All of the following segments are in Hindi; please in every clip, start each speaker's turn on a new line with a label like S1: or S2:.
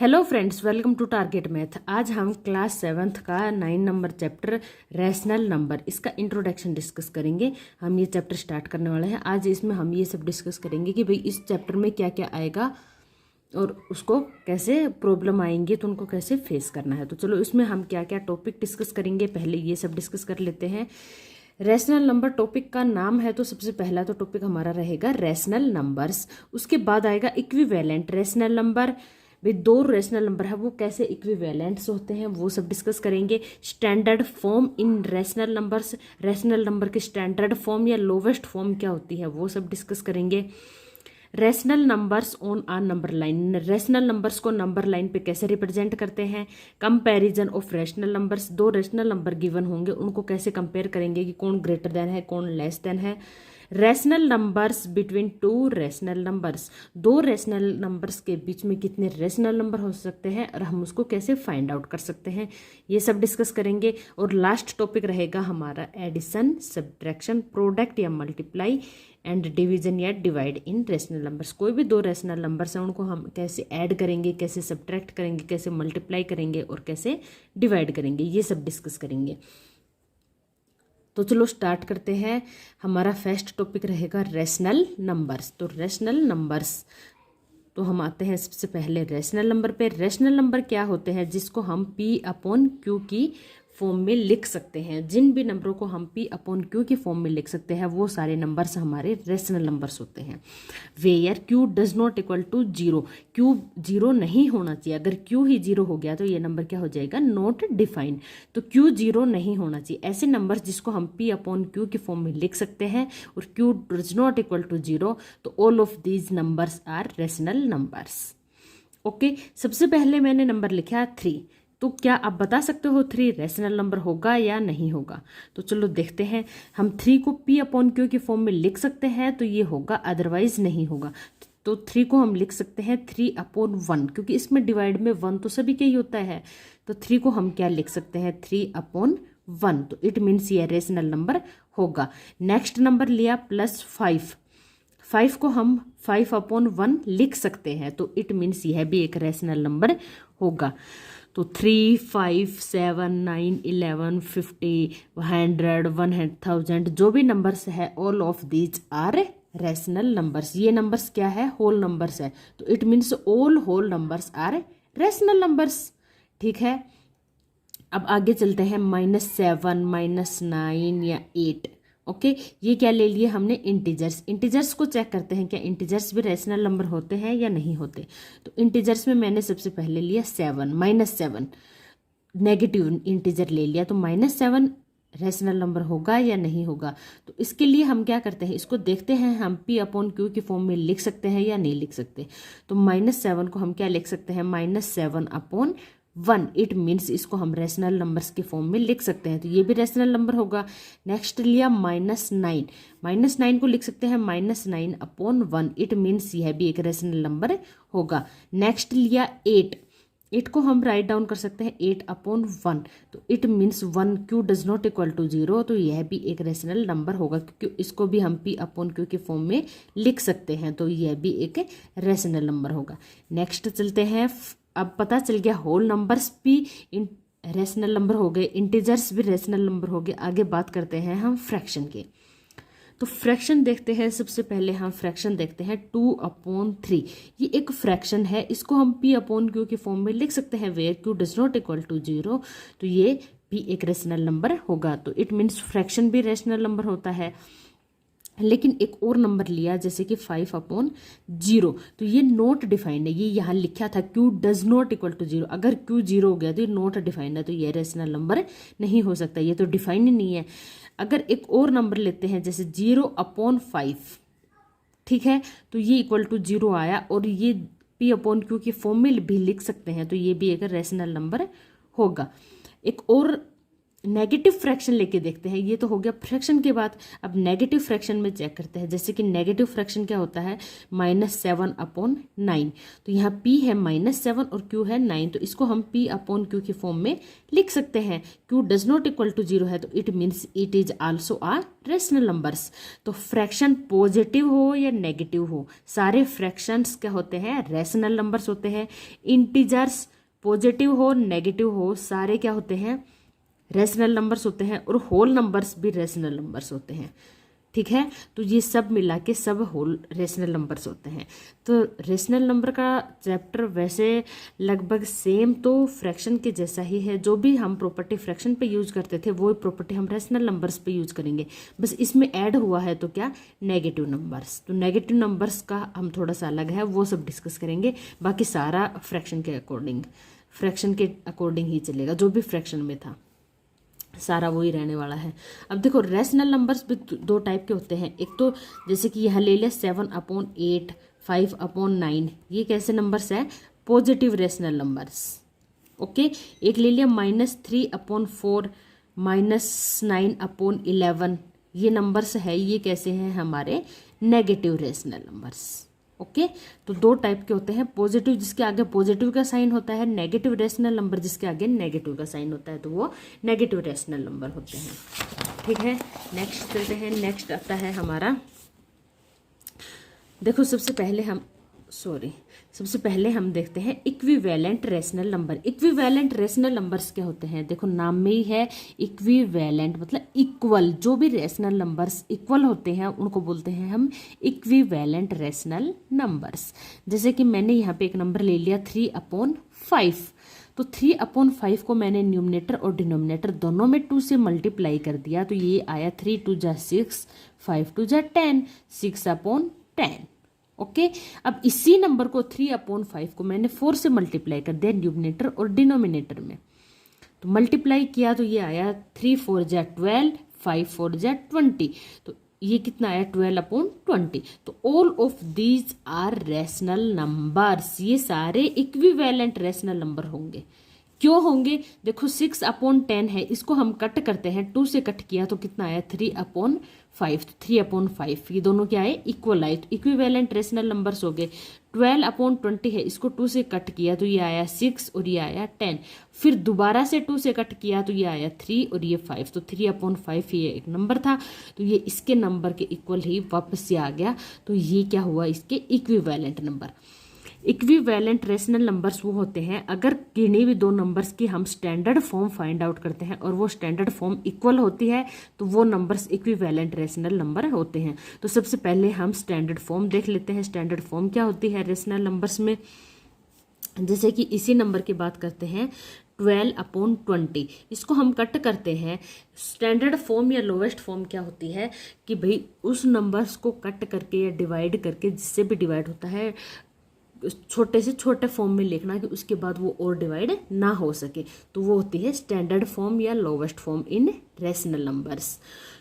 S1: Hello friends, welcome to Target Math. आज हम क्लास 7th का 9 नंबर चैप्टर रैशनल नंबर, इसका इंट्रोडक्शन डिस्कस करेंगे। हम ये चैप्टर स्टार्ट करने वाले हैं। आज इसमें हम ये सब डिस्कस करेंगे कि भाई इस चैप्टर में क्या क्या आएगा और उसको कैसे प्रॉब्लम आएंगी तो उनको कैसे फेस करना है। तो चलो इसमें हम क्या क्या टॉपिक डिस्कस करेंगे, पहले ये सब डिस्कस कर लेते हैं। रैशनल नंबर टॉपिक का नाम है, तो सबसे पहला तो टॉपिक हमारा रहेगा रैशनल नंबर्स। उसके बाद आएगा इक्विवेलेंट रैशनल नंबर। भाई दो रैशनल नंबर है वो कैसे इक्विवेलेंट्स होते हैं वो सब डिस्कस करेंगे। Standard form in rational numbers, rational number की स्टैंडर्ड फॉर्म या लोवेस्ट फॉर्म क्या होती है वो सब डिस्कस करेंगे। Rational numbers on a number line, rational numbers को नंबर लाइन पे कैसे रिप्रेजेंट करते हैं। कंपैरिजन ऑफ रैशनल नंबर्स, दो रैशनल नंबर गिवन होंगे उनको कैसे कंपेयर करेंगे कि कौन ग्रेटर देन है कौन लेस देन है। Rational numbers between two rational numbers, दो रैशनल नंबर्स के बीच में कितने रैशनल नंबर हो सकते हैं और हम उसको कैसे फाइंड आउट कर सकते हैं, ये सब डिस्कस करेंगे। और लास्ट टॉपिक रहेगा हमारा एडिशन, सब्ट्रैक्शन, प्रोडक्ट या मल्टीप्लाई एंड डिवीजन या डिवाइड इन रैशनल नंबर्स। कोई भी दो रैशनल नंबर्स हैं उनको हम कैसे ऐड करेंगे, कैसे सब्ट्रैक्ट करेंगे, कैसे मल्टीप्लाई करेंगे और कैसे डिवाइड करेंगे, ये सब डिस्कस करेंगे। तो चलो स्टार्ट करते हैं। हमारा फर्स्ट टॉपिक रहेगा रैशनल नंबर्स। तो रैशनल नंबर्स, तो हम आते हैं सबसे पहले रैशनल नंबर पे। रैशनल नंबर क्या होते हैं जिसको हम P/Q की फॉर्म में लिख सकते हैं। जिन भी नंबरों को हम P/Q की फॉर्म में लिख सकते हैं वो सारे नंबर्स हमारे रैशनल नंबर्स होते हैं। Where Q does not equal to zero, Q zero नहीं होना चाहिए। अगर Q ही जीरो हो गया तो ये नंबर क्या हो जाएगा, नॉट डिफाइंड। तो Q जीरो नहीं होना चाहिए। ऐसे नंबर्स जिसको हम P/Q की फॉर्म में लिख सकते हैं और Q does not equal to zero, तो all of these numbers are rational numbers. Okay, सबसे पहले मैंने नंबर लिखा 3। तो क्या आप बता सकते हो 3 रैशनल नंबर होगा या नहीं होगा? तो चलो देखते हैं। हम 3 को P/Q की फॉर्म में लिख सकते हैं तो ये होगा, अदरवाइज नहीं होगा। तो 3 को हम लिख सकते हैं 3/1, क्योंकि इसमें डिवाइड में 1 तो सभी के ही होता है। तो 3 को हम क्या लिख सकते हैं, 3/1। तो इट मीन्स ये रैशनल नंबर होगा। नेक्स्ट नंबर लिया +5, 5 को हम 5/1 लिख सकते हैं, तो इट मीन्स यह भी एक रैशनल नंबर होगा। तो 3, 5, 7, 9, 11, 50, 100, 100,000 जो भी नंबर्स है, all of these are rational numbers. ये नंबर्स क्या है, होल नंबर्स है। तो it means all whole numbers are rational numbers. ठीक है, अब आगे चलते हैं। -7, -9 या 8। ओके, ये क्या ले लिए हमने, इंटीजर्स। इंटीजर्स को चेक करते हैं क्या इंटीजर्स भी रैशनल नंबर होते हैं या नहीं होते। तो इंटीजर्स में मैंने सबसे पहले लिया 7, -7 नेगेटिव इंटीजर ले लिया। तो -7 रैशनल नंबर होगा या नहीं होगा। तो इसके लिए हम क्या करते हैं, इसको देखते हैं हम P/Q की फॉर्म में लिख सकते हैं या नहीं लिख सकते। तो -7 को हम क्या लिख सकते हैं, -7/1। इट मीन्स इसको हम रैशनल नंबर्स के फॉर्म में लिख सकते हैं, तो ये भी रैशनल नंबर होगा। नेक्स्ट लिया -9, -9 को लिख सकते हैं -9/1। इट मीन्स यह भी एक रैशनल नंबर होगा। नेक्स्ट लिया 8 को हम राइट डाउन कर सकते हैं 8/1। तो it means 1, Q does not equal to zero, तो यह भी एक रैशनल नंबर होगा क्योंकि इसको भी हम P/Q के फॉर्म में लिख सकते हैं, तो यह भी एक रैशनल नंबर होगा। नेक्स्ट चलते हैं। अब पता चल गया होल नंबर्स भी रैशनल नंबर हो गए, इंटीजर्स भी रैशनल नंबर हो गए। आगे बात करते हैं हम फ्रैक्शन के। तो फ्रैक्शन देखते हैं। सबसे पहले हम फ्रैक्शन देखते हैं 2/3। ये एक फ्रैक्शन है, इसको हम P/Q की फॉर्म में लिख सकते हैं where Q does not equal to zero, तो ये भी एक रैशनल नंबर होगा। तो इट मीन्स फ्रैक्शन भी रैशनल नंबर होता है। लेकिन एक और नंबर लिया जैसे कि 5/0, तो ये नॉट डिफाइंड है। ये यहाँ लिखा था Q does not equal to zero, अगर Q जीरो हो गया तो ये नॉट डिफाइंड है, तो ये रैशनल नंबर नहीं हो सकता, ये तो डिफाइंड ही नहीं है। अगर एक और नंबर लेते हैं जैसे 0/5, ठीक है, तो ये इक्वल टू जीरो आया और ये P/Q की फॉर्म में भी लिख सकते हैं, तो ये भी एक रैशनल नंबर होगा। एक और नेगेटिव फ्रैक्शन लेके देखते हैं। ये तो हो गया फ्रैक्शन के बाद। अब नेगेटिव फ्रैक्शन में चेक करते हैं। जैसे कि नेगेटिव फ्रैक्शन क्या होता है, -7/9। तो यहाँ p है -7 और q है 9, तो इसको हम p/q की फॉर्म में लिख सकते हैं। q does not equal to 0 है तो it means it is also a rational numbers. तो फ्रैक्शन पॉजिटिव हो या नेगेटिव हो, सारे फ्रैक्शंस क्या होते हैं, रेशनल नंबर्स होते हैं। इंटीजर्स पॉजिटिव हो नेगेटिव हो, सारे क्या होते हैं, रेशनल नंबर्स होते हैं। और होल नंबर्स भी रेशनल नंबर्स होते हैं। ठीक है, तो ये सब मिला के सब होल रेशनल नंबर्स होते हैं। तो रेशनल नंबर का चैप्टर वैसे लगभग सेम तो फ्रैक्शन के जैसा ही है। जो भी हम प्रॉपर्टी फ्रैक्शन पे यूज करते थे वो प्रॉपर्टी हम रेशनल नंबर्स पे यूज करेंगे, बस इसमें ऐड हुआ है तो क्या, नेगेटिव नंबर्स। तो नेगेटिव नंबर्स का हम थोड़ा सा अलग है, वो सब डिस्कस करेंगे। बाकी सारा फ्रैक्शन के अकॉर्डिंग ही चलेगा। जो भी फ्रैक्शन में था सारा वही रहने वाला है। अब देखो रेशनल नंबर्स भी दो टाइप के होते हैं। एक तो जैसे कि यह ले लिया 7/8, 5/9, ये कैसे नंबर्स है, पॉजिटिव रेशनल नंबर्स। ओके, एक ले लिया -3/4, -9/11, ये नंबर्स है, ये कैसे हैं, हमारे नेगेटिव रेशनल नंबर्स। ओके, तो दो टाइप के होते हैं, पॉजिटिव जिसके आगे पॉजिटिव का साइन होता है, नेगेटिव रेशनल नंबर जिसके आगे नेगेटिव का साइन होता है, तो वो नेगेटिव रेशनल नंबर होते हैं। ठीक है, नेक्स्ट चलते हैं। नेक्स्ट आता है हमारा, देखो सबसे पहले हम देखते हैं equivalent rational number. Equivalent rational numbers क्या होते हैं, देखो नाम में ही है इक्विवेलेंट, मतलब इक्वल। जो भी रेशनल नंबर्स इक्वल होते हैं उनको बोलते हैं हम इक्विवेलेंट रेशनल नंबर्स। जैसे कि मैंने यहाँ पे एक नंबर ले लिया 3/5, तो 3/5 को मैंने न्यूमरेटर और डिनोमिनेटर दोनों में 2 से मल्टीप्लाई कर दिया, तो ये आया 3 2 जा 6, 5 2 जा 10, 6/10। ओके, अब इसी नंबर को 3/5 को मैंने 4 से मल्टीप्लाई कर दिया न्यूमरेटर और डिनोमिनेटर में। तो मल्टीप्लाई किया तो ये आया 3 4 जा 12, 5 4 जा 20, तो ये कितना आया 12/20। तो all of these are rational numbers, ये सारे इक्विवेलेंट रेशनल नंबर होंगे। क्यों होंगे, देखो 6/10 है, इसको हम कट करते हैं, 2 से कट किया तो कितना आया 3/5, तो 3/5 ये दोनों क्या है, इक्वल आए, तो इक्विवेलेंट रेशनल नंबर्स हो गए। 12/20 है, इसको 2 से कट किया तो ये आया 6 और ये आया 10, फिर दोबारा से 2 से कट किया तो ये आया 3 और ये 5, तो 3/5 ये एक नंबर था, तो ये इसके नंबर के इक्वल ही वापस से आ गया, तो ये क्या हुआ, इसके equivalent number. Equivalent rational numbers वो होते हैं अगर किन्हीं भी दो नंबर्स की हम स्टैंडर्ड फॉर्म फाइंड आउट करते हैं और वो स्टैंडर्ड फॉर्म इक्वल होती है तो वो नंबर्स इक्विवेलेंट रेशनल नंबर होते हैं। तो सबसे पहले हम स्टैंडर्ड फॉर्म देख लेते हैं। स्टैंडर्ड फॉर्म क्या होती है रेशनल नंबर्स में, जैसे कि इसी नंबर की बात करते हैं 12/20, इसको हम कट करते हैं। स्टैंडर्ड फॉर्म या लोवेस्ट फॉर्म क्या होती है कि भाई उस नंबर्स को कट करके या डिवाइड करके, जिससे भी डिवाइड होता है, छोटे से छोटे फॉर्म में लिखना कि उसके बाद वो और डिवाइड ना हो सके, तो वो होती है स्टैंडर्ड फॉर्म या lowest form in rational numbers.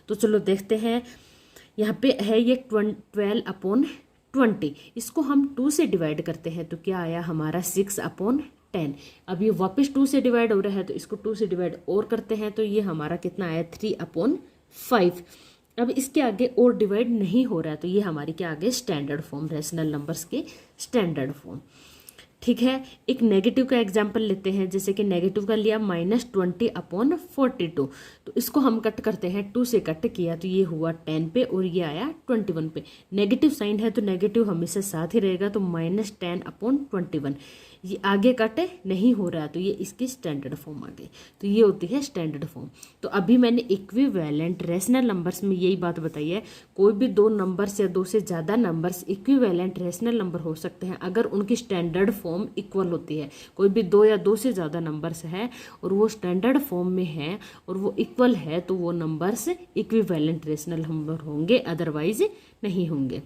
S1: तो चलो देखते हैं, यहाँ पे है ये 12/20, इसको हम 2 से डिवाइड करते हैं तो क्या आया हमारा 6/10। अब ये वापस 2 से डिवाइड हो रहा है तो इसको 2 से डिवाइड और करते हैं तो ये हमारा कितना आया 3/5। अब इसके आगे और डिवाइड नहीं हो रहा है तो ये हमारी क्या आगे स्टैंडर्ड फॉर्म, रेशनल नंबर्स के स्टैंडर्ड फॉर्म। ठीक है, एक नेगेटिव का एग्जाम्पल लेते हैं, जैसे कि नेगेटिव का लिया -20/42, तो इसको हम कट करते हैं, 2 से कट किया तो ये हुआ 10 पे और ये आया 21 पे। नेगेटिव साइन है तो नेगेटिव हमेशा साथ ही रहेगा, तो -10/21, ये आगे कट नहीं हो रहा तो ये इसकी स्टैंडर्ड फॉर्म आ गई, तो ये होती है स्टैंडर्ड फॉर्म। तो अभी मैंने इक्विवेलेंट रेशनल नंबर्स में यही बात बताई है, कोई भी दो नंबर्स या 2 से ज़्यादा नंबर्स इक्विवेलेंट रेशनल नंबर हो सकते हैं अगर उनकी स्टैंडर्ड फॉर्म इक्वल होती है। कोई भी 2 या 2 से ज़्यादा नंबर्स है और वो स्टैंडर्ड फॉर्म में है और वो इक्वल है तो वो नंबर्स इक्विवेलेंट रेशनल नंबर होंगे, अदरवाइज नहीं होंगे।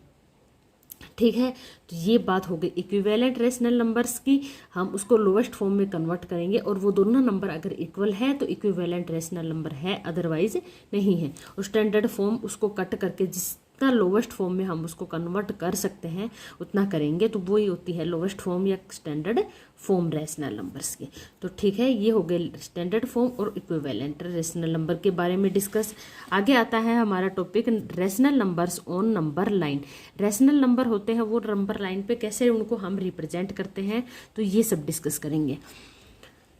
S1: ठीक है, तो ये बात हो गई इक्विवेलेंट रेशनल नंबर्स की। हम उसको लोवेस्ट फॉर्म में कन्वर्ट करेंगे और वो दोनों नंबर अगर इक्वल है तो इक्विवेलेंट रेशनल नंबर है, अदरवाइज नहीं है। और स्टैंडर्ड फॉर्म उसको कट करके जितना लोवेस्ट फॉर्म में हम उसको कन्वर्ट कर सकते हैं उतना करेंगे, तो वही होती है लोवेस्ट फॉर्म या स्टैंडर्ड फॉर्म रैशनल नंबर्स की। तो ठीक है, ये हो गए स्टैंडर्ड फॉर्म और इक्विवेलेंट रैशनल नंबर के बारे में डिस्कस। आगे आता है हमारा topic rational numbers on number line. Rational number होते हैं वो नंबर लाइन पे कैसे उनको हम रिप्रेजेंट करते हैं, तो ये सब डिस्कस करेंगे।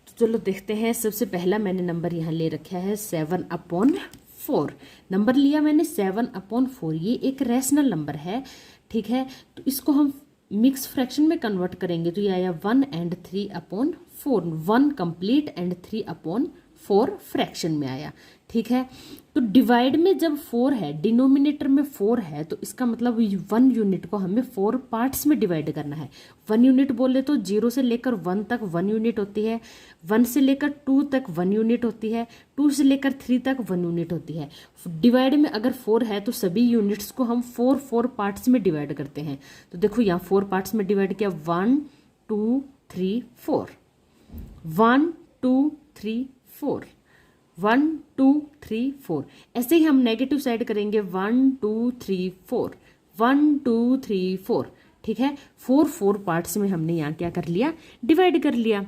S1: तो चलो देखते हैं। सबसे पहला मैंने नंबर यहाँ ले रखा है 7/4। नंबर लिया मैंने 7/4, ये एक रैशनल नंबर है, ठीक है। तो इसको हम मिक्स फ्रैक्शन में कन्वर्ट करेंगे, तो ये आया 1 and 3/4। 1 कंप्लीट एंड 3/4 फ्रैक्शन में आया, ठीक है। तो डिवाइड में जब 4 है, डिनोमिनेटर में 4 है, तो इसका मतलब 1 यूनिट को हमें 4 पार्ट्स में डिवाइड करना है। 1 यूनिट बोले तो 0 से लेकर 1 तक 1 यूनिट होती है, 1 से लेकर 2 तक 1 यूनिट होती है, 2 से लेकर 3 तक 1 यूनिट होती है। डिवाइड में अगर 4 है तो सभी यूनिट्स को हम 4 पार्ट्स में डिवाइड करते हैं। तो देखो यहाँ 4 पार्ट्स में डिवाइड किया, 1 2 3 4, 1 2 3 4, 1 2 3 4। ऐसे ही हम नेगेटिव साइड करेंगे, 1 2 3 4, 1 2 3 4, ठीक है। 4 पार्ट्स में हमने यहाँ क्या कर लिया, डिवाइड कर लिया।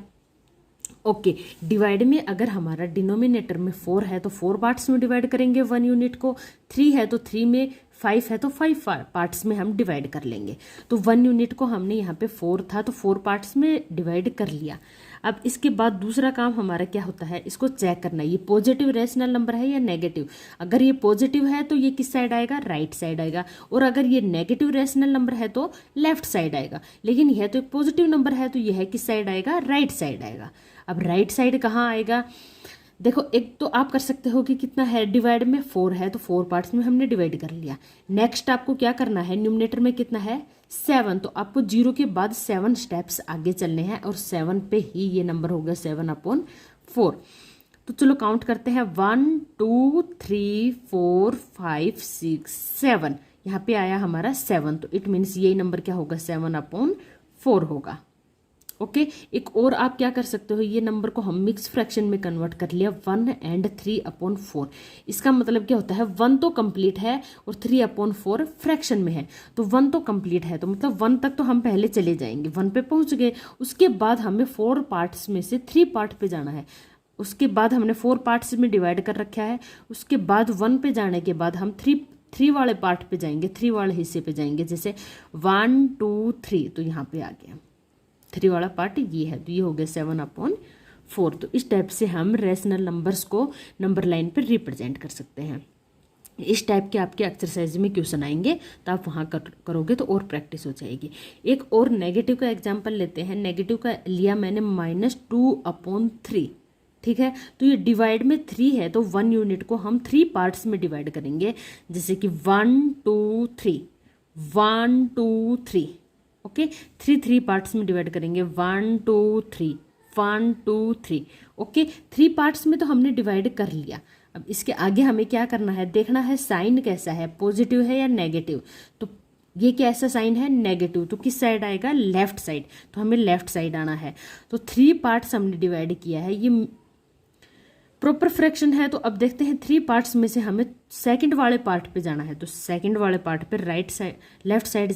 S1: ओके, डिवाइड में अगर हमारा डिनोमिनेटर में 4 है तो 4 पार्ट्स में डिवाइड करेंगे 1 यूनिट को, 3 है तो 3 में, 5 है तो 5 पार्ट्स में हम डिवाइड कर लेंगे। तो 1 यूनिट को हमने यहाँ पे 4 था तो 4 पार्ट्स में डिवाइड कर लिया। अब इसके बाद दूसरा काम हमारा क्या होता है, इसको चेक करना, ये पॉजिटिव रैशनल नंबर है या नेगेटिव। अगर ये पॉजिटिव है तो ये किस साइड आएगा, राइट साइड आएगा, और अगर ये नेगेटिव रैशनल नंबर है तो लेफ्ट साइड आएगा। लेकिन यह तो एक पॉजिटिव नंबर है तो यह किस साइड आएगा, राइट साइड आएगा। अब राइट साइड कहाँ आएगा, देखो एक तो आप कर सकते हो कि कितना है, डिवाइड में 4 है तो 4 पार्ट्स में हमने डिवाइड कर लिया। नेक्स्ट आपको क्या करना है, न्यूमरेटर में कितना है 7, तो आपको 0 के बाद 7 स्टेप्स आगे चलने हैं और 7 पे ही ये नंबर हो गया 7/4। तो चलो काउंट करते हैं, 1 2 3 4 5 6 7, यहाँ पे आया हमारा 7, तो इट मीन्स यही नंबर क्या होगा, 7/4 होगा। ओके, एक और आप क्या कर सकते हो, ये नंबर को हम मिक्स फ्रैक्शन में कन्वर्ट कर लिया, 1 and 3/4। इसका मतलब क्या होता है, 1 तो कंप्लीट है और 3/4 फ्रैक्शन में है। तो 1 तो कंप्लीट है तो मतलब 1 तक तो हम पहले चले जाएंगे, 1 पे पहुंच गए। उसके बाद हमें 4 पार्ट्स में से 3 पार्ट पे जाना है। उसके बाद हमने 4 पार्ट्स में डिवाइड कर रखा है। उसके बाद 1 पे जाने के बाद हम 3 वाले पार्ट पे जाएंगे, 3 वाले हिस्से पे जाएंगे, जैसे 1 2 3, तो यहाँ पे आ गया 3 वाला पार्ट ये है, तो ये हो गया 7/4। तो इस टाइप से हम रैशनल नंबर्स को नंबर लाइन पर रिप्रेजेंट कर सकते हैं। इस टाइप के आपके एक्सरसाइज में क्वेश्चन आएंगे तो आप वहाँ करोगे तो और प्रैक्टिस हो जाएगी। एक और नेगेटिव का एग्जाम्पल लेते हैं। नेगेटिव का लिया मैंने -2/3, ठीक है। तो ये डिवाइड में 3 है तो 1 यूनिट को हम 3 पार्ट्स में डिवाइड करेंगे, जैसे कि 1 2 3, 1 2 3, ओके। 3 पार्ट्स में डिवाइड करेंगे, 1 2 3, 1 2 3, ओके। 3 पार्ट्स में तो हमने डिवाइड कर लिया। अब इसके आगे हमें क्या करना है, देखना है साइन कैसा है, पॉजिटिव है या नेगेटिव। तो ये कैसा साइन है, नेगेटिव, तो किस साइड आएगा, लेफ्ट साइड, तो हमें लेफ्ट साइड आना है। तो 3 पार्ट्स हमने डिवाइड किया है, ये प्रॉपर फ्रैक्शन है। तो अब देखते हैं 3 पार्ट्स में से हमें सेकंड वाले पार्ट पे जाना है। तो सेकंड वाले पार्ट पे right side, left side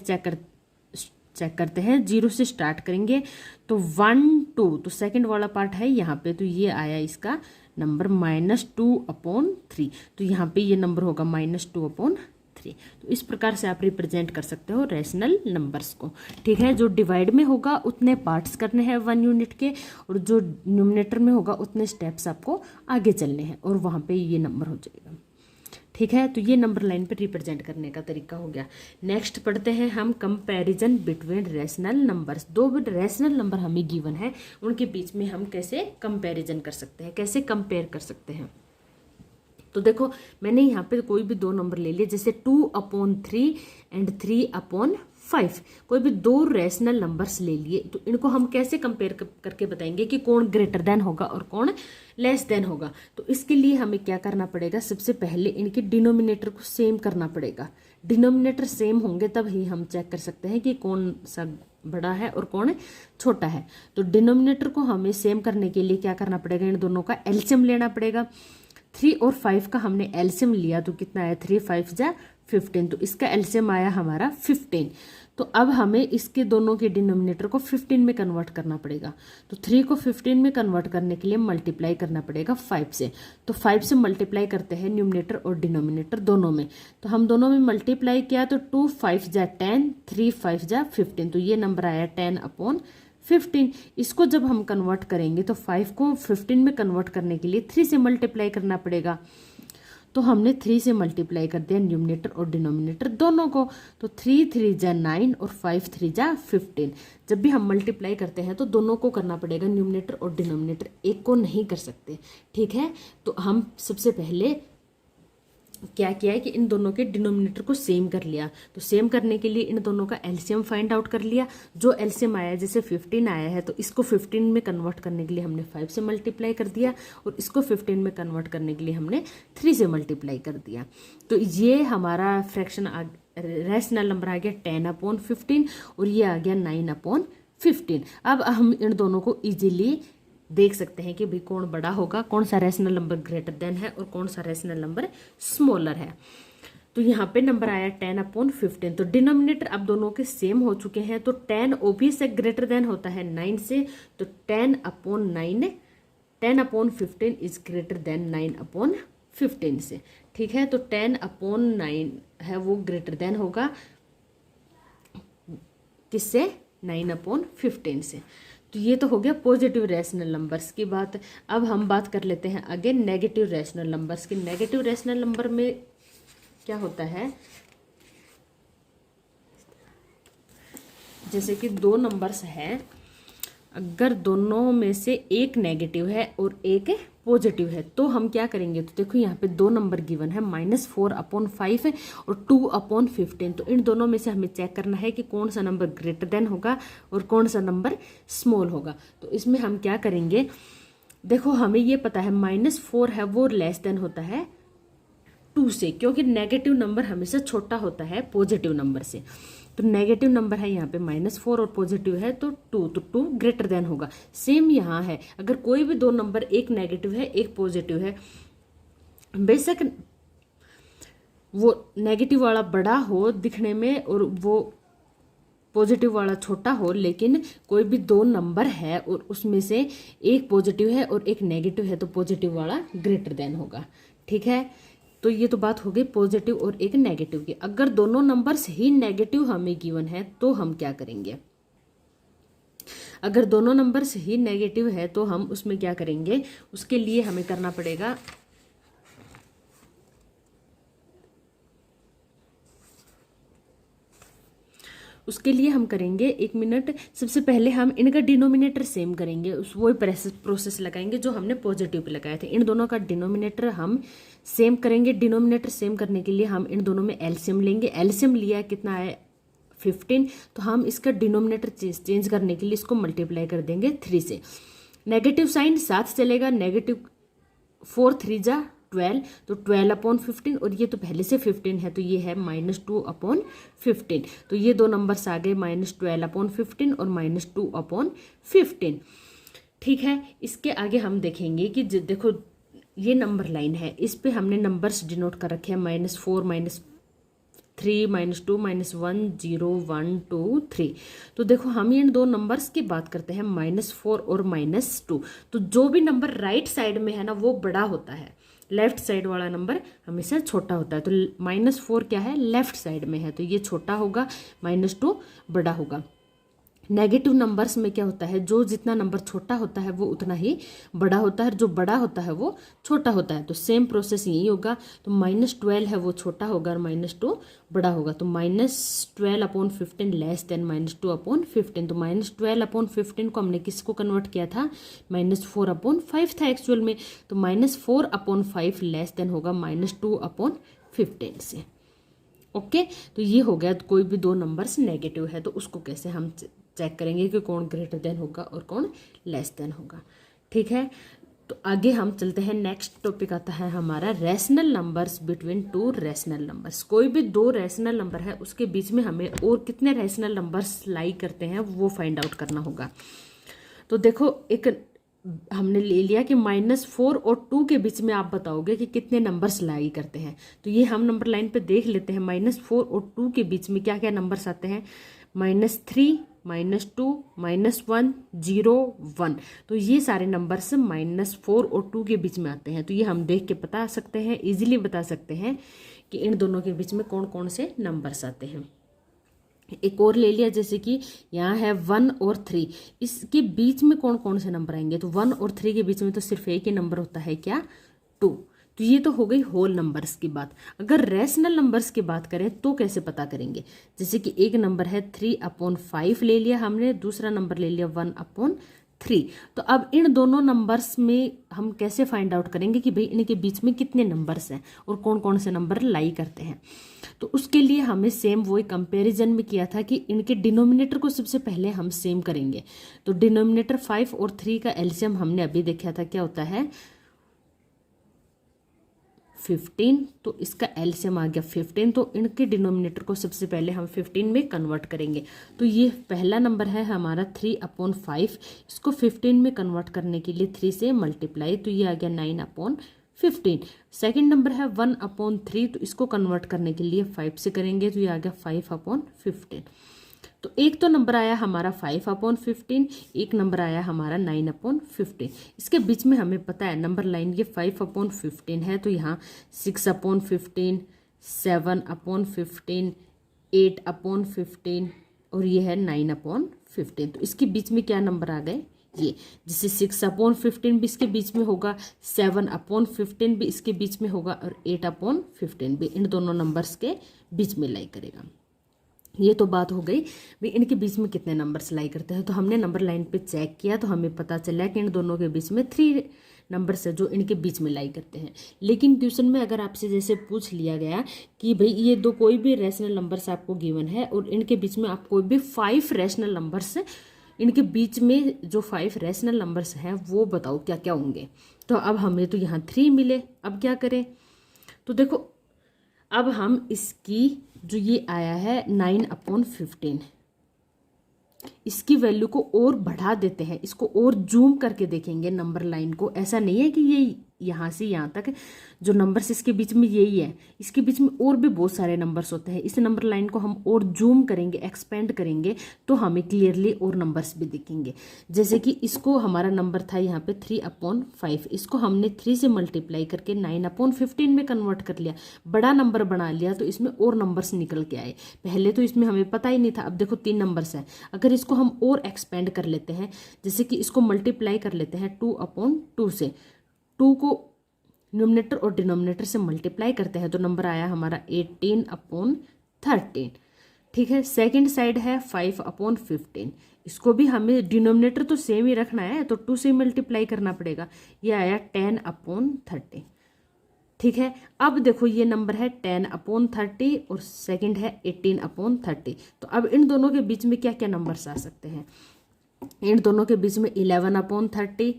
S1: check करते हैं, 0 से स्टार्ट करेंगे। तो 1 2, तो सेकंड वाला पार्ट है यहाँ पे, तो ये आया इसका नंबर -2/3। तो यहाँ पे ये नंबर होगा -2/3। तो इस प्रकार से आप रिप्रेजेंट कर सकते हो रैशनल नंबर्स को, ठीक है। जो डिवाइड में होगा उतने पार्ट्स करने हैं 1 यूनिट के, और जो न्यूमरेटर में होगा उतने स्टेप्स आपको आगे चलने हैं, और वहाँ पे ये नंबर हो जाएगा, ठीक है। तो ये नंबर लाइन पे रिप्रेजेंट करने का तरीका हो गया। नेक्स्ट पढ़ते हैं हम comparison between rational numbers. 2 rational number हमें गिवन है, उनके बीच में हम कैसे कंपैरिजन कर सकते हैं, कैसे कंपेयर कर सकते हैं। तो देखो मैंने यहाँ पे कोई भी 2 नंबर ले लिए, जैसे 2/3 एंड 3/5। कोई भी 2 रैशनल नंबर्स ले लिए, तो इनको हम कैसे कंपेयर करके बताएंगे कि कौन ग्रेटर देन होगा और कौन लेस देन होगा। तो इसके लिए हमें क्या करना पड़ेगा, सबसे पहले इनके डिनोमिनेटर को सेम करना पड़ेगा। डिनोमिनेटर सेम होंगे तब ही हम चेक कर सकते हैं कि कौन सा बड़ा है और कौन छोटा है। तो डिनोमिनेटर को हमें सेम करने के लिए क्या करना पड़ेगा, इन दोनों का एलसीएम लेना पड़ेगा। 3 और 5 का हमने एलसीएम लिया तो कितना है, 3 5 जा 15, तो इसका एलसीएम आया हमारा 15। तो अब हमें इसके दोनों के डिनोमिनेटर को 15 में कन्वर्ट करना पड़ेगा। तो 3 को 15 में कन्वर्ट करने के लिए मल्टीप्लाई करना पड़ेगा 5 से। तो 5 से मल्टीप्लाई करते हैं न्यूमिनेटर और डिनोमिनेटर दोनों में। तो हम दोनों में मल्टीप्लाई किया तो 2 5 जा 10, 3 5 जा 15, तो ये नंबर आया 10/15। इसको जब हम कन्वर्ट करेंगे तो 5 को 15 में कन्वर्ट करने के लिए 3 से मल्टीप्लाई करना पड़ेगा। तो हमने 3 से मल्टीप्लाई कर दिया न्यूमिनेटर और डिनोमिनेटर दोनों को। तो 3 3 जा 9 और 5 3 जा 15। जब भी हम मल्टीप्लाई करते हैं तो दोनों को करना पड़ेगा, न्यूमिनेटर और डिनोमिनेटर, एक को नहीं कर सकते, ठीक है। तो हम सबसे पहले क्या किया है कि इन दोनों के डिनोमिनेटर को सेम कर लिया। तो सेम करने के लिए इन दोनों का एलसीएम फाइंड आउट कर लिया। जो एलसीएम आया, जैसे 15 आया है तो इसको 15 में कन्वर्ट करने के लिए हमने 5 से मल्टीप्लाई कर दिया, और इसको 15 में कन्वर्ट करने के लिए हमने 3 से मल्टीप्लाई कर दिया। तो ये हमारा फ्रैक्शन रैशनल नंबर आ गया 10/15, और ये आ गया 9/15। अब हम इन दोनों को इजीली देख सकते हैं कि भाई कौन बड़ा होगा, कौन सा रैशनल नंबर ग्रेटर देन है और कौन सा रैशनल नंबर स्मॉलर है। तो यहाँ पे नंबर आया 10/15। तो डिनोमिनेटर अब दोनों के सेम हो चुके हैं, तो 10 ऑब्वियस ग्रेटर देन होता है 9 से, तो 10/9 10/15 इज ग्रेटर देन 9/15 से, ठीक है। तो 10/9 है वो ग्रेटर देन होगा किससे, 9/15 से। तो ये तो हो गया पॉजिटिव रैशनल नंबर्स की बात। अब हम बात कर लेते हैं आगे नेगेटिव रैशनल नंबर्स की। नेगेटिव रैशनल नंबर में क्या होता है, जैसे कि दो नंबर्स हैं, अगर दोनों में से एक नेगेटिव है और एक पॉजिटिव है तो हम क्या करेंगे। तो देखो यहाँ पे दो नंबर गिवन है, -4/5 और 2/15। तो इन दोनों में से हमें चेक करना है कि कौन सा नंबर ग्रेटर देन होगा और कौन सा नंबर स्मॉल होगा। तो इसमें हम क्या करेंगे, देखो हमें ये पता है -4 है वो लेस देन होता है 2 से, क्योंकि नेगेटिव नंबर हमेशा छोटा होता है पॉजिटिव नंबर से। तो नेगेटिव नंबर है यहाँ पे -4 और पॉजिटिव है तो 2, तो 2 ग्रेटर देन होगा। सेम यहाँ है, अगर कोई भी दो नंबर, एक नेगेटिव है एक पॉजिटिव है, बेशक वो नेगेटिव वाला बड़ा हो दिखने में और वो पॉजिटिव वाला छोटा हो, लेकिन कोई भी दो नंबर है और उसमें से एक पॉजिटिव है और एक नेगेटिव है तो पॉजिटिव वाला ग्रेटर देन होगा, ठीक है। तो ये तो बात हो गई पॉजिटिव और एक नेगेटिव की। अगर दोनों नंबर्स ही नेगेटिव हमें गिवन है तो हम क्या करेंगे, अगर दोनों नंबर्स ही नेगेटिव है तो हम उसमें क्या करेंगे, उसके लिए हमें करना पड़ेगा, उसके लिए हम करेंगे 1 मिनट, सबसे पहले हम इनका डिनोमिनेटर सेम करेंगे, उस वही प्रोसेस लगाएंगे जो हमने पॉजिटिव पे लगाए थे। इन दोनों का डिनोमिनेटर हम सेम करेंगे। डिनोमिनेटर सेम करने के लिए हम इन दोनों में एलसीएम लेंगे। एलसीएम लिया कितना है 15, तो हम इसका डिनोमिनेटर चेंज करने के लिए इसको मल्टीप्लाई कर देंगे 3 से। नेगेटिव साइन साथ चलेगा, -4 3 जा 12, तो 12/15, और ये तो पहले से 15 है तो ये है -2/15। तो ये दो नंबर्स आ गए -12/15 और -2/15, ठीक है। इसके आगे हम देखेंगे कि देखो ये नंबर लाइन है, इस पे हमने नंबर्स डिनोट कर रखे हैं -4 -3 -2 -1 0 1 2 3। तो देखो हम इन दो नंबर्स की बात करते हैं -4 और -2। तो जो भी नंबर राइट साइड में है ना वो बड़ा होता है, लेफ्ट साइड वाला नंबर हमेशा छोटा होता है। तो -4 क्या है, लेफ्ट साइड में है तो ये छोटा होगा, -2 बड़ा होगा। नेगेटिव नंबर्स में क्या होता है, जो जितना नंबर छोटा होता है वो उतना ही बड़ा होता है, जो बड़ा होता है वो छोटा होता है। तो सेम प्रोसेस यही होगा। तो -12 है वो छोटा होगा और -2 बड़ा होगा। तो -12/15 लेस देन -2/15। तो -12/15 को हमने किसको कन्वर्ट किया था, -4/5 था एक्चुअल में। तो -4/5 लेस देन होगा -2/15 से। ओके, तो ये हो गया। कोई भी दो नंबर्स नेगेटिव है तो उसको कैसे हम चेक करेंगे कि कौन ग्रेटर देन होगा और कौन लेस देन होगा, ठीक है। तो आगे हम चलते हैं, नेक्स्ट टॉपिक आता है हमारा rational numbers between two rational numbers. कोई भी दो रैशनल नंबर है उसके बीच में हमें और कितने रैशनल नंबर्स लाई करते हैं वो फाइंड आउट करना होगा। तो देखो एक हमने ले लिया कि -4 और 2 के बीच में आप बताओगे कि कितने नंबर्स लाई करते हैं। तो ये हम नंबर लाइन पे देख लेते हैं। -4 और 2 के बीच में क्या क्या नंबर्स आते हैं? -3, -2, -1, 0, 1। तो ये सारे नंबर्स -4 और 2 के बीच में आते हैं। तो ये हम देख के बता सकते हैं, इजीली बता सकते हैं कि इन दोनों के बीच में कौन कौन से नंबर्स आते हैं। एक और ले लिया, जैसे कि यहाँ है 1 और 3, इसके बीच में कौन कौन से नंबर आएंगे? तो 1 और 3 के बीच में तो सिर्फ एक ही नंबर होता है, क्या? 2। तो ये तो हो गई होल नंबर्स की बात। अगर रैशनल नंबर्स की बात करें तो कैसे पता करेंगे? जैसे कि एक नंबर है 3/5 ले लिया हमने, दूसरा नंबर ले लिया 1/3। तो अब इन दोनों नंबर्स में हम कैसे फाइंड आउट करेंगे कि भाई इनके बीच में कितने नंबर्स हैं और कौन कौन से नंबर लाई करते हैं? तो उसके लिए हमें सेम वही कंपैरिजन में किया था कि इनके डिनोमिनेटर को सबसे पहले हम सेम करेंगे। तो डिनोमिनेटर 5 और 3 का एलसीएम हमने अभी देखा था, क्या होता है? 15। तो इसका एलसीएम आ गया 15। तो इनके डिनोमिनेटर को सबसे पहले हम 15 में कन्वर्ट करेंगे। तो ये पहला नंबर है हमारा 3/5, इसको 15 में कन्वर्ट करने के लिए 3 से मल्टीप्लाई, तो ये आ गया 9/15। सेकेंड नंबर है 1/3, तो इसको कन्वर्ट करने के लिए 5 से करेंगे, तो ये आ गया 5/15। तो एक तो नंबर आया हमारा 5/15, एक नंबर आया हमारा 9/15। इसके बीच में हमें पता है नंबर लाइन ये 5/15 है, तो यहाँ 6/15, 7/15, 8/15 और ये है 9/15। तो इसके बीच में क्या नंबर आ गए? ये, जैसे 6/15 भी इसके बीच में होगा, 7/15 भी इसके बीच में होगा और 8/15 भी इन दोनों नंबर्स के बीच में लाई करेगा। ये तो बात हो गई भाई इनके बीच में कितने नंबर्स लाई करते हैं। तो हमने नंबर लाइन पे चेक किया तो हमें पता चला कि इन दोनों के बीच में 3 नंबर्स है जो इनके बीच में लाई करते हैं। लेकिन क्वेश्चन में अगर आपसे जैसे पूछ लिया गया कि भाई ये दो कोई भी रैशनल नंबर्स आपको गिवन है और इनके बीच में आप कोई भी 5 रैशनल नंबर्स, इनके बीच में जो 5 रैशनल नंबर्स हैं वो बताओ क्या क्या होंगे। तो अब हमें तो यहाँ 3 मिले, अब क्या करें? तो देखो अब हम इसकी जो ये आया है 9/15, इसकी वैल्यू को और बढ़ा देते हैं, इसको और जूम करके देखेंगे नंबर लाइन को। ऐसा नहीं है कि ये यहाँ से यहाँ तक जो नंबर्स इसके बीच में यही है, इसके बीच में और भी बहुत सारे नंबर्स होते हैं। इस नंबर लाइन को हम और जूम करेंगे, एक्सपेंड करेंगे तो हमें क्लियरली और नंबर्स भी दिखेंगे। जैसे कि इसको हमारा नंबर था यहाँ पे 3/5, इसको हमने 3 से मल्टीप्लाई करके 9/15 में कन्वर्ट कर लिया, बड़ा नंबर बना लिया, तो इसमें और नंबर्स निकल के आए। पहले तो इसमें हमें पता ही नहीं था। अब देखो 3 नंबर्स हैं, अगर इसको हम और एक्सपेंड कर लेते हैं, जैसे कि इसको मल्टीप्लाई कर लेते हैं 2/2 से, 2 को न्यूमरेटर और डिनोमिनेटर से मल्टीप्लाई करते हैं तो नंबर आया हमारा 18/13। ठीक है, सेकंड साइड है 5/15, इसको भी हमें डिनोमिनेटर तो सेम ही रखना है तो 2 से मल्टीप्लाई करना पड़ेगा, ये आया 10/30। ठीक है, अब देखो ये नंबर है 10/30 और सेकंड है 18/30। तो अब इन दोनों के बीच में क्या क्या नंबर्स आ सकते हैं? इन दोनों के बीच में 11/30,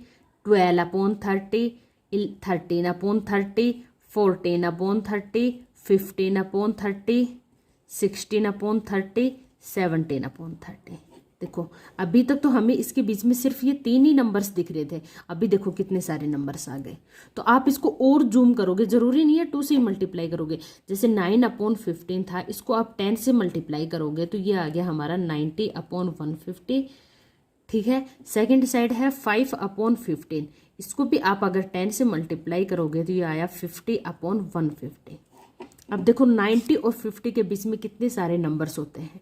S1: 12/30, 13/30, 14/30, 15/30, 16/30, 17/30। देखो अभी तक तो हमें इसके बीच में सिर्फ ये 3 ही नंबर्स दिख रहे थे, अभी देखो कितने सारे नंबर्स आ गए। तो आप इसको और जूम करोगे, जरूरी नहीं है 2 से मल्टीप्लाई करोगे। जैसे 9/15 था, इसको आप 10 से मल्टीप्लाई करोगे तो ये आ गया हमारा 90/150। ठीक है, सेकंड साइड है 5/15, इसको भी आप अगर 10 से मल्टीप्लाई करोगे तो ये आया 50/150। अब देखो 90 और 50 के बीच में कितने सारे नंबर्स होते हैं,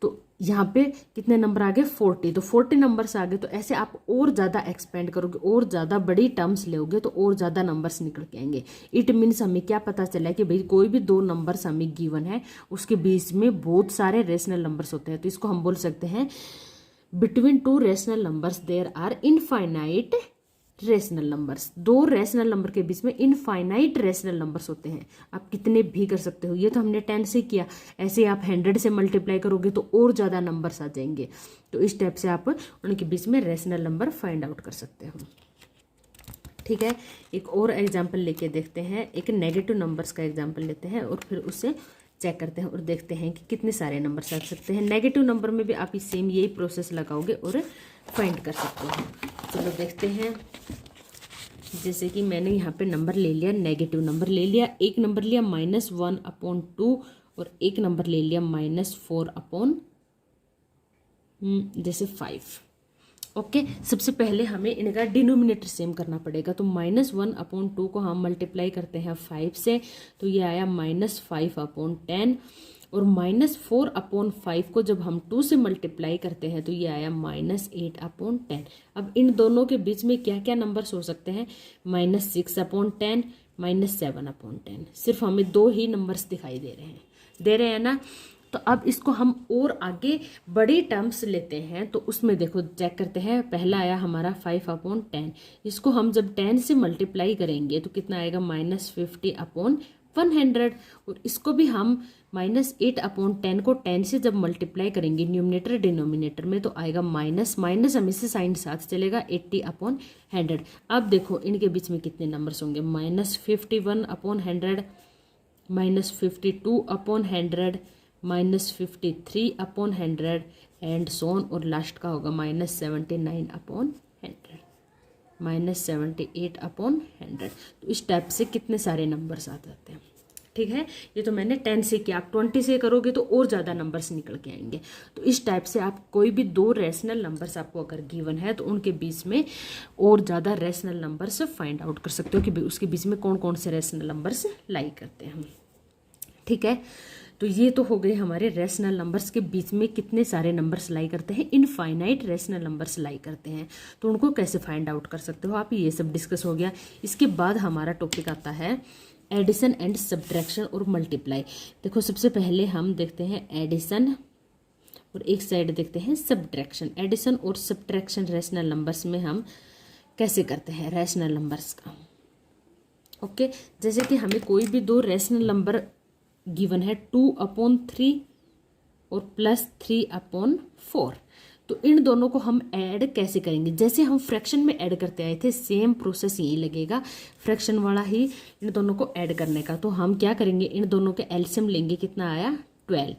S1: तो यहाँ पे कितने नंबर आ गए? 40। तो 40 नंबर्स आ गए। तो ऐसे आप और ज़्यादा एक्सपेंड करोगे, और ज़्यादा बड़ी टर्म्स लोगे तो और ज़्यादा नंबर्स निकल के आएंगे। इट मीन्स हमें क्या पता चला कि भाई कोई भी 2 नंबर्स हमें गिवन है उसके बीच में बहुत सारे रेशनल नंबर्स होते हैं। तो इसको हम बोल सकते हैं between 2 rational numbers there are infinite rational numbers. 2 rational number के बीच में इनफाइनाइट रेशनल नंबर्स होते हैं, आप कितने भी कर सकते हो। ये तो हमने 10 से किया, ऐसे आप 100 से मल्टीप्लाई करोगे तो और ज़्यादा नंबर्स आ जाएंगे। तो इस टाइप से आप उनके बीच में रेशनल नंबर फाइंड आउट कर सकते हो। ठीक है, एक और एग्जाम्पल लेके देखते हैं, एक नेगेटिव नंबर्स का एग्जाम्पल लेते हैं और फिर उससे चेक करते हैं और देखते हैं कि कितने सारे नंबर्स आ सकते हैं। नेगेटिव नंबर में भी आप सेम यही प्रोसेस लगाओगे और फाइंड कर सकते हो। चलो देखते हैं। जैसे कि मैंने यहाँ पे नंबर ले लिया, नेगेटिव नंबर ले लिया, एक नंबर लिया -1/2 और एक नंबर ले लिया -4 जैसे 5। ओके, सबसे पहले हमें इनका डिनोमिनेटर सेम करना पड़ेगा। तो -1/2 को हम मल्टीप्लाई करते हैं 5 से, तो ये आया -5/10 और -4/5 को जब हम 2 से मल्टीप्लाई करते हैं तो ये आया -8/10। अब इन दोनों के बीच में क्या क्या नंबर्स हो सकते हैं? -6/10, -7/10। सिर्फ हमें 2 ही नंबर्स दिखाई दे रहे हैं ना। तो अब इसको हम और आगे बड़ी टर्म्स लेते हैं, तो उसमें देखो चेक करते हैं। पहला आया हमारा 5/10, इसको हम जब 10 से मल्टीप्लाई करेंगे तो कितना आएगा? -50/100। और इसको भी हम -8/10 को 10 से जब मल्टीप्लाई करेंगे न्यूमरेटर डिनोमिनेटर में, तो आएगा माइनस माइनस, हमेशा साइन साथ चलेगा, 80/100। अब देखो इनके बीच में कितने नंबर्स होंगे? -51/100, -52/100, -53/100 एंड सोन, और लास्ट का होगा -79/100, -78/100। तो इस टाइप से कितने सारे नंबर्स आ जाते हैं। ठीक है, ये तो मैंने 10 से किया। आप 20 से करोगे तो और ज़्यादा नंबर्स निकल के आएंगे। तो इस टाइप से आप कोई भी 2 रैशनल नंबर्स आपको अगर गिवन है तो उनके बीच में और ज़्यादा रैशनल नंबर्स फाइंड आउट कर सकते हो कि उसके बीच में कौन कौन से रैशनल नंबर्स लाई करते हैं हम। ठीक है, तो ये तो हो गए हमारे रैशनल नंबर्स के बीच में कितने सारे नंबर्स लाई करते हैं। इनफाइनाइट रैशनल नंबर्स लाई करते हैं, तो उनको कैसे फाइंड आउट कर सकते हो आप, ये सब डिस्कस हो गया। इसके बाद हमारा टॉपिक आता है एडिशन एंड सब्ट्रैक्शन और मल्टीप्लाई। देखो सबसे पहले हम देखते हैं एडिशन और एक साइड देखते हैं सब्ट्रैक्शन। एडिशन और सब्ट्रैक्शन रैशनल नंबर्स में हम कैसे करते हैं रैशनल नंबर्स का। ओके, जैसे कि हमें कोई भी 2 रैशनल नंबर गिवन है 2/3 और +3/4, तो इन दोनों को हम ऐड कैसे करेंगे? जैसे हम फ्रैक्शन में ऐड करते आए थे, सेम प्रोसेस यही लगेगा, फ्रैक्शन वाला ही इन दोनों को ऐड करने का। तो हम क्या करेंगे? इन दोनों के एलसीएम लेंगे, कितना आया? 12।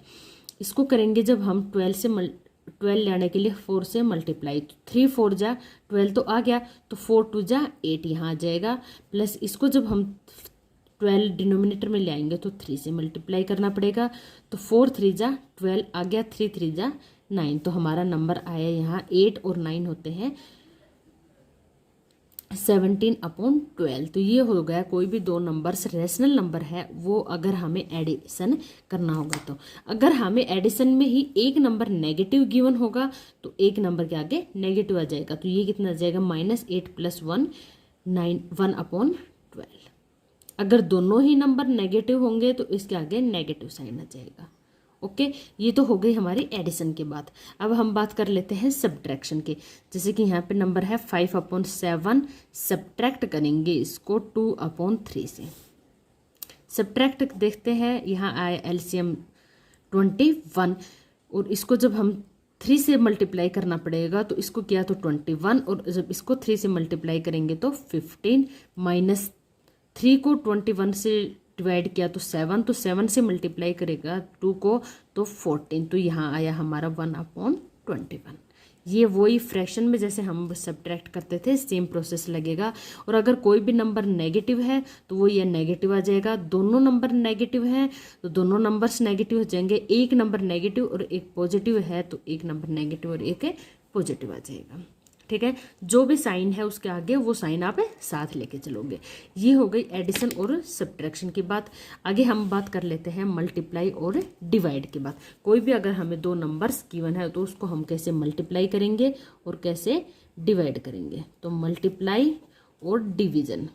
S1: इसको करेंगे जब हम 12 लाने के लिए 4 से मल्टीप्लाई, तो 3 4 जा 12 तो आ गया, तो 4 2 जा 8 यहाँ आ जाएगा, प्लस इसको जब हम 12 डिनोमिनेटर में ले आएंगे तो 3 से मल्टीप्लाई करना पड़ेगा, तो 4 3 जा 12 आ गया, 3 3 जा 9। तो हमारा नंबर आया यहाँ 8 और 9 होते हैं 17/12। तो ये हो गया कोई भी 2 नंबर्स रैशनल नंबर है, वो अगर हमें एडिशन करना होगा। तो अगर हमें एडिशन में ही एक नंबर नेगेटिव गिवन होगा तो एक नंबर के आगे नेगेटिव आ जाएगा, तो ये कितना आ जाएगा? -8 + 1 1/12। अगर दोनों ही नंबर नेगेटिव होंगे तो इसके आगे नेगेटिव साइन आ जाएगा। ओके, ये तो हो गई हमारी एडिशन की बात। अब हम बात कर लेते हैं सब्ट्रैक्शन की। जैसे कि यहाँ पे नंबर है 5/7, सब्ट्रैक्ट करेंगे इसको 2/3 से। सब्ट्रैक्ट देखते हैं, यहाँ आया एलसीएम 21, और इसको जब हम 3 से मल्टीप्लाई करना पड़ेगा, तो इसको किया तो 21, और जब इसको 3 से मल्टीप्लाई करेंगे तो 15, -3 को 21 से डिवाइड किया तो 7, तो 7 से मल्टीप्लाई करेगा 2 को तो 14, तो यहाँ आया हमारा 1/21। ये वही फ्रैक्शन में जैसे हम सब्ट्रैक्ट करते थे सेम प्रोसेस लगेगा। और अगर कोई भी नंबर नेगेटिव है तो वो ये नेगेटिव आ जाएगा। दोनों नंबर नेगेटिव हैं तो दोनों नंबर्स नेगेटिव हो जाएंगे। एक नंबर नेगेटिव और एक पॉजिटिव है तो एक नंबर नेगेटिव और एक पॉजिटिव आ जाएगा। ठीक है, जो भी साइन है उसके आगे वो साइन आप साथ लेके चलोगे। ये हो गई एडिशन और सब्ट्रैक्शन की बात। आगे हम बात कर लेते हैं मल्टीप्लाई और डिवाइड की बात। कोई भी अगर हमें 2 नंबर्स गिवन है तो उसको हम कैसे मल्टीप्लाई करेंगे और कैसे डिवाइड करेंगे। तो मल्टीप्लाई और डिवीजन।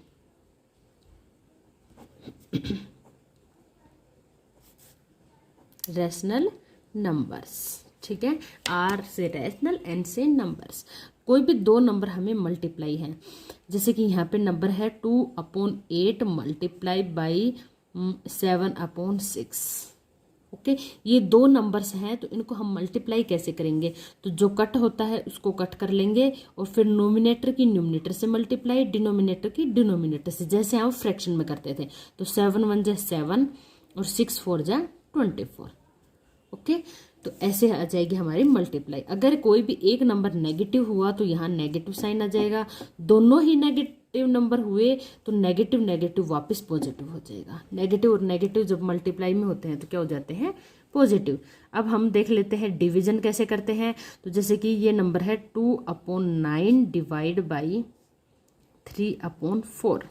S1: रैशनल नंबर्स, ठीक है, आर से रैशनल, एन से नंबर्स। कोई भी 2 नंबर हमें मल्टीप्लाई है, जैसे कि यहाँ पे नंबर है 2/8 मल्टीप्लाई बाई 7/6। ओके, ये 2 नंबर्स हैं तो इनको हम मल्टीप्लाई कैसे करेंगे। तो जो कट होता है उसको कट कर लेंगे और फिर नोमिनेटर की न्यूमिनेटर से मल्टीप्लाई, डिनोमिनेटर की डिनोमिनेटर से, जैसे हम फ्रैक्शन में करते थे। तो 7 1 जा 7 और 6 4 जा 24। ओके, तो ऐसे आ जाएगी हमारी मल्टीप्लाई। अगर कोई भी एक नंबर नेगेटिव हुआ तो यहाँ नेगेटिव साइन आ जाएगा, दोनों ही नेगेटिव नंबर हुए तो नेगेटिव नेगेटिव वापस पॉजिटिव हो जाएगा। नेगेटिव और नेगेटिव जब मल्टीप्लाई में होते हैं तो क्या हो जाते हैं, पॉजिटिव। अब हम देख लेते हैं डिवीजन कैसे करते हैं। तो जैसे कि ये नंबर है 2/9 डिवाइड बाई 3/4।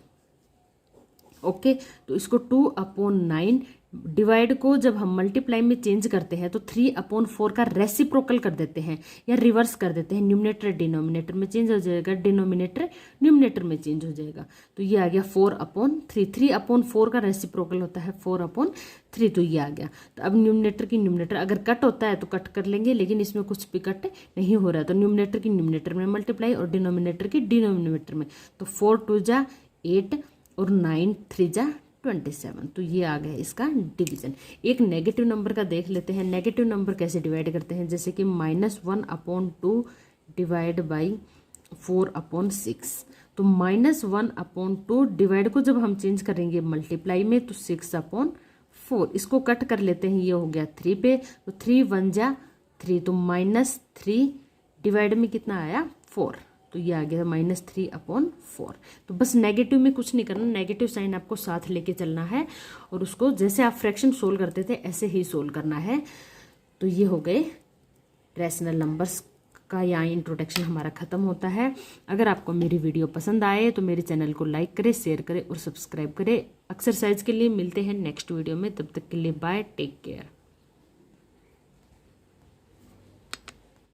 S1: ओके, तो इसको 2/9 डिवाइड को जब हम मल्टीप्लाई में चेंज करते हैं तो 3/4 का रेसिप्रोकल कर देते हैं या रिवर्स कर देते हैं। न्यूमिनेटर डिनोमिनेटर में चेंज हो जाएगा, डिनोमिनेटर न्यूमिनेटर में चेंज हो जाएगा। तो ये आ गया 4/3। 3/4 का रेसिप्रोकल होता है 4/3, तो ये आ गया। तो अब न्यूमिनेटर की न्यूमिनेटर अगर कट होता है तो कट कर लेंगे, लेकिन इसमें कुछ भी कट नहीं हो रहा है, तो न्यूमिनेटर की न्यूमिनेटर में मल्टीप्लाई और डिनोमिनेटर की डिनोमिनेटर में। तो 4 2 जा 8 और 9 3 जा 27। तो ये आ गया इसका डिवीजन। एक नेगेटिव नंबर का देख लेते हैं। नेगेटिव नंबर कैसे डिवाइड करते हैं, जैसे कि -1/2 डिवाइड बाई 4/6। तो -1/2 डिवाइड को जब हम चेंज करेंगे मल्टीप्लाई में तो 6/4। इसको कट कर लेते हैं, ये हो गया 3 पे, तो 3 1 जा 3, तो -3 डिवाइड में कितना आया 4, तो ये आ गया -3/4। तो बस नेगेटिव में कुछ नहीं करना, नेगेटिव साइन आपको साथ लेके चलना है और उसको जैसे आप फ्रैक्शन सोल्व करते थे ऐसे ही सोल्व करना है। तो ये हो गए रैशनल नंबर्स का यहाँ इंट्रोडक्शन हमारा ख़त्म होता है। अगर आपको मेरी वीडियो पसंद आए तो मेरे चैनल को लाइक करें, शेयर करें और सब्सक्राइब करें। एक्सरसाइज के लिए मिलते हैं नेक्स्ट वीडियो में, तब तक के लिए बाय, टेक केयर।